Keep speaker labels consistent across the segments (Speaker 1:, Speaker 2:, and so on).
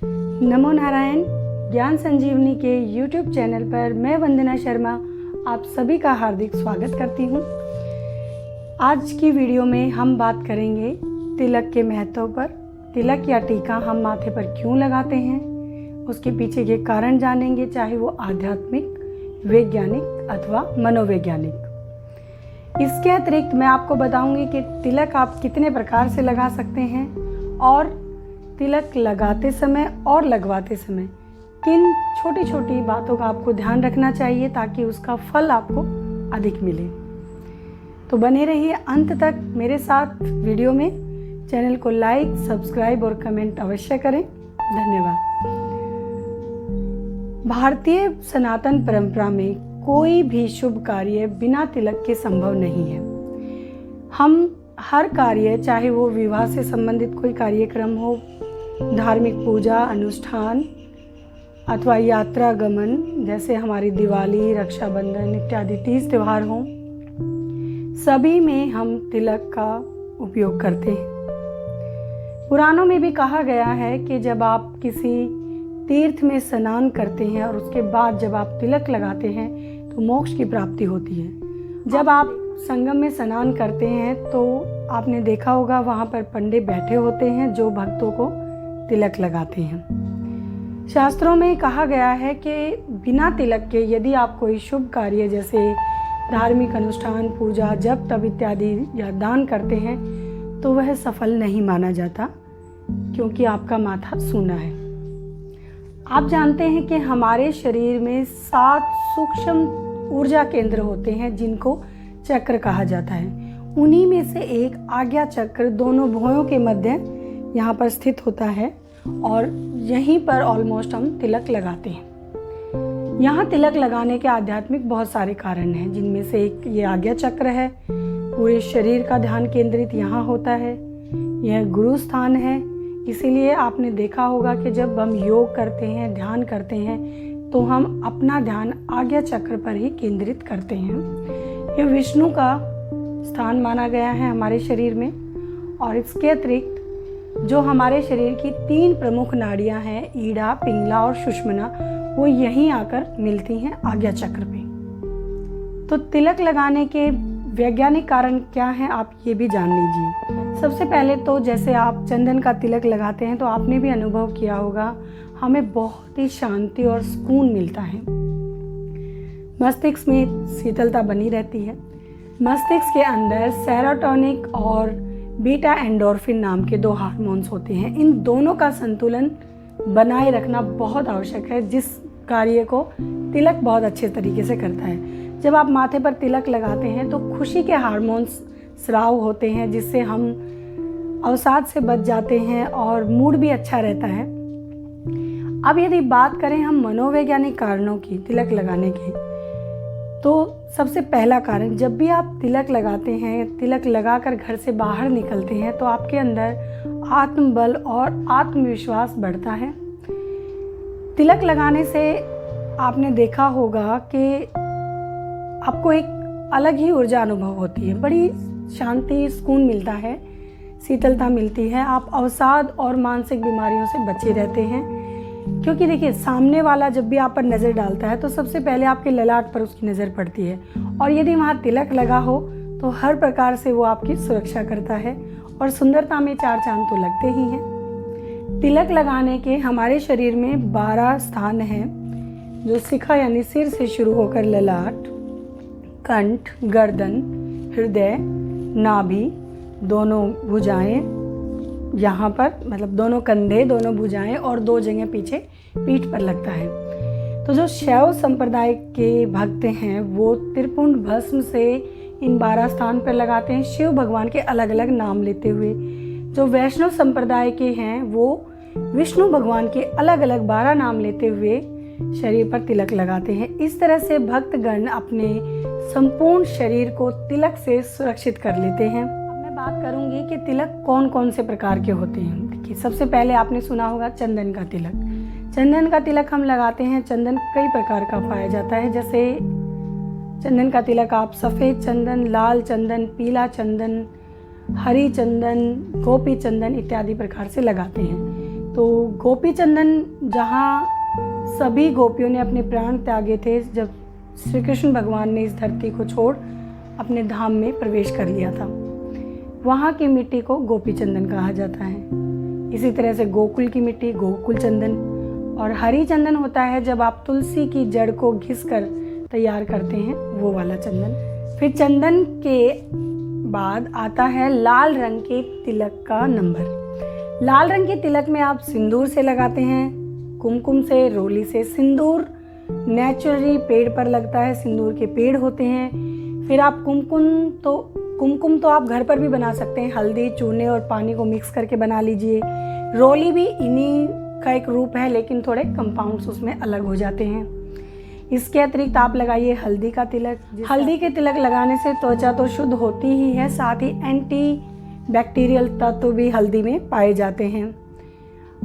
Speaker 1: नमो नारायण। ज्ञान संजीवनी के YouTube channel पर मैं वंदना शर्मा आप सभी का हार्दिक स्वागत करती हूँ। आज की वीडियो में हम बात करेंगे तिलक के महत्व पर। तिलक या टीका हम माथे पर क्यों लगाते हैं, उसके पीछे के कारण जानेंगे, चाहे वो आध्यात्मिक, वैज्ञानिक अथवा मनोवैज्ञानिक। इसके अतिरिक्त मैं आपको बताऊंगी कि तिलक आप कितने प्रकार से लगा सकते हैं और तिलक लगाते समय और लगवाते समय किन छोटी छोटी बातों का आपको ध्यान रखना चाहिए ताकि उसका फल आपको अधिक मिले। तो बने रहिए अंत तक मेरे साथ वीडियो में। चैनल को लाइक, सब्सक्राइब और कमेंट अवश्य करें। धन्यवाद। भारतीय सनातन परंपरा में कोई भी शुभ कार्य बिना तिलक के संभव नहीं है। हम हर कार्य, चाहे वो विवाह से संबंधित कोई कार्यक्रम हो, धार्मिक पूजा अनुष्ठान अथवा यात्रा गमन, जैसे हमारी दिवाली, रक्षाबंधन इत्यादि तीज त्यौहार हों, सभी में हम तिलक का उपयोग करते हैं। पुराणों में भी कहा गया है कि जब आप किसी तीर्थ में स्नान करते हैं और उसके बाद जब आप तिलक लगाते हैं तो मोक्ष की प्राप्ति होती है। जब आप संगम में स्नान करते हैं तो आपने देखा होगा वहाँ पर पंडित बैठे होते हैं जो भक्तों को तिलक लगाते हैं। शास्त्रों में कहा गया है कि बिना तिलक के यदि आप कोई शुभ कार्य जैसे धार्मिक अनुष्ठान, पूजा, जप तप इत्यादि या दान करते हैं तो वह सफल नहीं माना जाता, क्योंकि आपका माथा सूना है। आप जानते हैं कि हमारे शरीर में 7 सूक्ष्म ऊर्जा केंद्र होते हैं जिनको चक्र कहा जाता है। उन्हीं में से एक आज्ञा चक्र दोनों भुवों के मध्य यहाँ पर स्थित होता है और यहीं पर ऑलमोस्ट हम तिलक लगाते हैं। यहाँ तिलक लगाने के आध्यात्मिक बहुत सारे कारण हैं, जिनमें से एक ये आज्ञा चक्र है। पूरे शरीर का ध्यान केंद्रित यहाँ होता है। यह गुरु स्थान है, इसीलिए आपने देखा होगा कि जब हम योग करते हैं, ध्यान करते हैं तो हम अपना ध्यान आज्ञा चक्र पर ही केंद्रित करते हैं। यह विष्णु का स्थान माना गया है हमारे शरीर में। और इसके अतिरिक्त जो हमारे शरीर की 3 प्रमुख नाड़ियां हैं, ईड़ा, पिंगला और सुषुम्ना, वो यहीं आकर मिलती हैं आज्ञा चक्र पे। तो तिलक लगाने के वैज्ञानिक कारण क्या हैं, आप ये भी जान लीजिए। सबसे पहले तो जैसे आप चंदन का तिलक लगाते हैं तो आपने भी अनुभव किया होगा, हमें बहुत ही शांति और सुकून मिलता है। मस्तिष्क में शीतलता बनी रहती है। मस्तिष्क के अंदर सेरोटोनिन और बीटा एंडोर्फिन नाम के 2 हार्मोन्स होते हैं। इन दोनों का संतुलन बनाए रखना बहुत आवश्यक है, जिस कार्य को तिलक बहुत अच्छे तरीके से करता है। जब आप माथे पर तिलक लगाते हैं तो खुशी के हार्मोन्स स्राव होते हैं, जिससे हम अवसाद से बच जाते हैं और मूड भी अच्छा रहता है। अब यदि बात करें हम मनोवैज्ञानिक कारणों की तिलक लगाने की, तो सबसे पहला कारण, जब भी आप तिलक लगाते हैं, तिलक लगाकर घर से बाहर निकलते हैं तो आपके अंदर आत्मबल और आत्मविश्वास बढ़ता है। तिलक लगाने से आपने देखा होगा कि आपको एक अलग ही ऊर्जा अनुभव होती है, बड़ी शांति, सुकून मिलता है, शीतलता मिलती है। आप अवसाद और मानसिक बीमारियों से बचे रहते हैं, क्योंकि देखिए सामने वाला जब भी आप पर नज़र डालता है तो सबसे पहले आपके ललाट पर उसकी नज़र पड़ती है, और यदि वहाँ तिलक लगा हो तो हर प्रकार से वो आपकी सुरक्षा करता है और सुंदरता में 4 चांद तो लगते ही हैं। तिलक लगाने के हमारे शरीर में 12 स्थान हैं, जो शिखा यानी सिर से शुरू होकर ललाट, कंठ, गर्दन, हृदय, नाभि, दोनों भुजाएं, यहाँ पर मतलब दोनों कंधे, दोनों भुजाएं और 2 जगह पीछे पीठ पर लगता है। तो जो शैव संप्रदाय के भक्त हैं वो त्रिपुंड भस्म से इन 12 स्थान पर लगाते हैं, शिव भगवान के अलग अलग नाम लेते हुए। जो वैष्णव संप्रदाय के हैं वो विष्णु भगवान के अलग अलग 12 नाम लेते हुए शरीर पर तिलक लगाते हैं। इस तरह से भक्तगण अपने संपूर्ण शरीर को तिलक से सुरक्षित कर लेते हैं। अब मैं बात करूंगी कि तिलक कौन कौन से प्रकार के होते हैं। देखिए, सबसे पहले आपने सुना होगा चंदन का तिलक। चंदन का तिलक हम लगाते हैं। चंदन कई प्रकार का पाया जाता है, जैसे चंदन का तिलक आप सफ़ेद चंदन, लाल चंदन, पीला चंदन, हरी चंदन, गोपी चंदन इत्यादि प्रकार से लगाते हैं। तो गोपी चंदन, जहाँ सभी गोपियों ने अपने प्राण त्यागे थे जब श्री कृष्ण भगवान ने इस धरती को छोड़ अपने धाम में प्रवेश कर लिया था, वहाँ की मिट्टी को गोपी चंदन कहा जाता है। इसी तरह से गोकुल की मिट्टी गोकुल चंदन, और हरी चंदन होता है जब आप तुलसी की जड़ को घिसकर तैयार करते हैं, वो वाला चंदन। फिर चंदन के बाद आता है लाल रंग के तिलक का नंबर। लाल रंग के तिलक में आप सिंदूर से लगाते हैं, कुमकुम से, रोली से। सिंदूर नेचुरली पेड़ पर लगता है, सिंदूर के पेड़ होते हैं। फिर आप कुमकुम तो आप घर पर भी बना सकते हैं, हल्दी, चूने और पानी को मिक्स करके बना लीजिए। रोली भी इन्हीं का एक रूप है, लेकिन थोड़े कंपाउंड्स उसमें अलग हो जाते हैं। इसके अतिरिक्त आप लगाइए हल्दी का तिलक। हल्दी के तिलक लगाने से त्वचा तो शुद्ध होती ही है, साथ ही एंटी बैक्टीरियल तत्व भी हल्दी में पाए जाते हैं।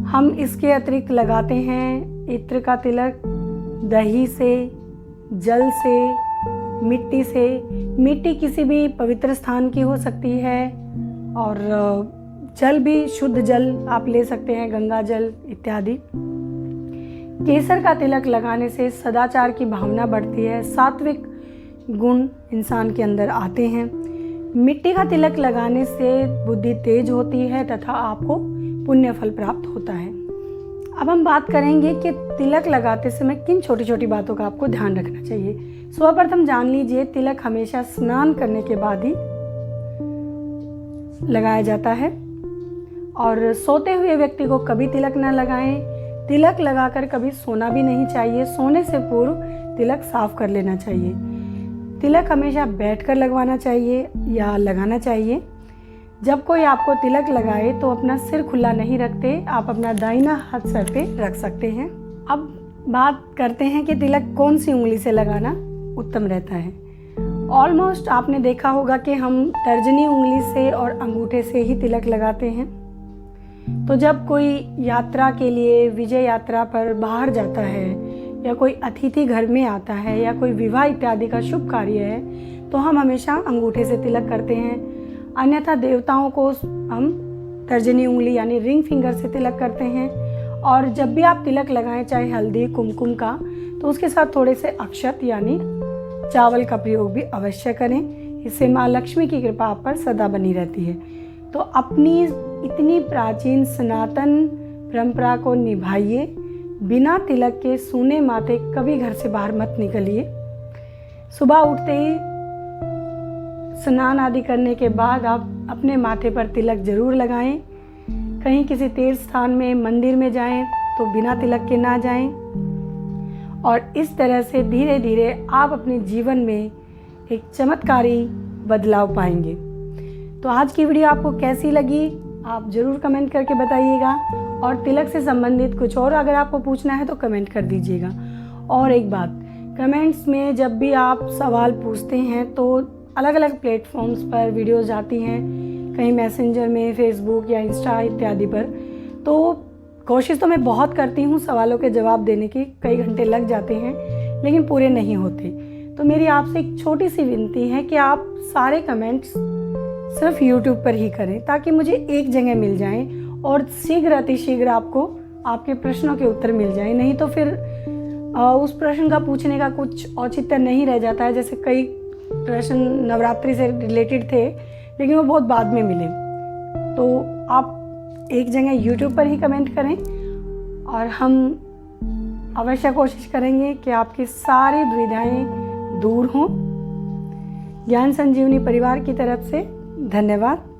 Speaker 1: हम इसके अतिरिक्त लगाते हैं इत्र का तिलक, दही से, जल से, मिट्टी से। मिट्टी किसी भी पवित्र स्थान की हो सकती है, और जल भी शुद्ध जल आप ले सकते हैं, गंगा जल इत्यादि। केसर का तिलक लगाने से सदाचार की भावना बढ़ती है, सात्विक गुण इंसान के अंदर आते हैं। मिट्टी का तिलक लगाने से बुद्धि तेज होती है तथा आपको पुण्य फल प्राप्त होता है। अब हम बात करेंगे कि तिलक लगाते समय किन छोटी छोटी बातों का आपको ध्यान रखना चाहिए। सर्वप्रथम जान लीजिए, तिलक हमेशा स्नान करने के बाद ही लगाया जाता है, और सोते हुए व्यक्ति को कभी तिलक न लगाएं। तिलक लगाकर कभी सोना भी नहीं चाहिए, सोने से पूर्व तिलक साफ कर लेना चाहिए। तिलक हमेशा बैठकर लगवाना चाहिए या लगाना चाहिए। जब कोई आपको तिलक लगाए तो अपना सिर खुला नहीं रखते, आप अपना दाहिना हाथ सर पे रख सकते हैं। अब बात करते हैं कि तिलक कौन सी उंगली से लगाना उत्तम रहता है। ऑलमोस्ट आपने देखा होगा कि हम तर्जनी उंगली से और अंगूठे से ही तिलक लगाते हैं। तो जब कोई यात्रा के लिए विजय यात्रा पर बाहर जाता है, या कोई अतिथि घर में आता है, या कोई विवाह इत्यादि का शुभ कार्य है, तो हम हमेशा अंगूठे से तिलक करते हैं। अन्यथा देवताओं को हम तर्जनी उंगली यानी रिंग फिंगर से तिलक करते हैं। और जब भी आप तिलक लगाएं, चाहे हल्दी कुमकुम का, तो उसके साथ थोड़े से अक्षत यानी चावल का प्रयोग भी अवश्य करें। इससे माँ लक्ष्मी की कृपा आप पर सदा बनी रहती है। तो अपनी इतनी प्राचीन सनातन परंपरा को निभाइए। बिना तिलक के सूने माथे कभी घर से बाहर मत निकलिए। सुबह उठते ही स्नान आदि करने के बाद आप अपने माथे पर तिलक जरूर लगाएं। कहीं किसी तीर्थ स्थान में, मंदिर में जाएं तो बिना तिलक के ना जाएं। और इस तरह से धीरे धीरे आप अपने जीवन में एक चमत्कारी बदलाव पाएंगे। तो आज की वीडियो आपको कैसी लगी आप ज़रूर कमेंट करके बताइएगा, और तिलक से संबंधित कुछ और अगर आपको पूछना है तो कमेंट कर दीजिएगा। और एक बात, कमेंट्स में जब भी आप सवाल पूछते हैं तो अलग अलग प्लेटफॉर्म्स पर वीडियोज़ आती हैं, कहीं मैसेंजर में, फेसबुक या इंस्टा इत्यादि पर। तो कोशिश तो मैं बहुत करती हूँ सवालों के जवाब देने की, कई घंटे लग जाते हैं, लेकिन पूरे नहीं होते। तो मेरी आपसे एक छोटी सी विनती है कि आप सारे कमेंट्स सिर्फ YouTube पर ही करें, ताकि मुझे एक जगह मिल जाएं और शीघ्र अतिशीघ्र आपको आपके प्रश्नों के उत्तर मिल जाएं। नहीं तो फिर उस प्रश्न का पूछने का कुछ औचित्य नहीं रह जाता है। जैसे कई प्रश्न नवरात्रि से रिलेटेड थे, लेकिन वो बहुत बाद में मिले। तो आप एक जगह YouTube पर ही कमेंट करें, और हम अवश्य कोशिश करेंगे कि आपकी सारी दुविधाएं दूर हों। ज्ञान संजीवनी परिवार की तरफ से धन्यवाद।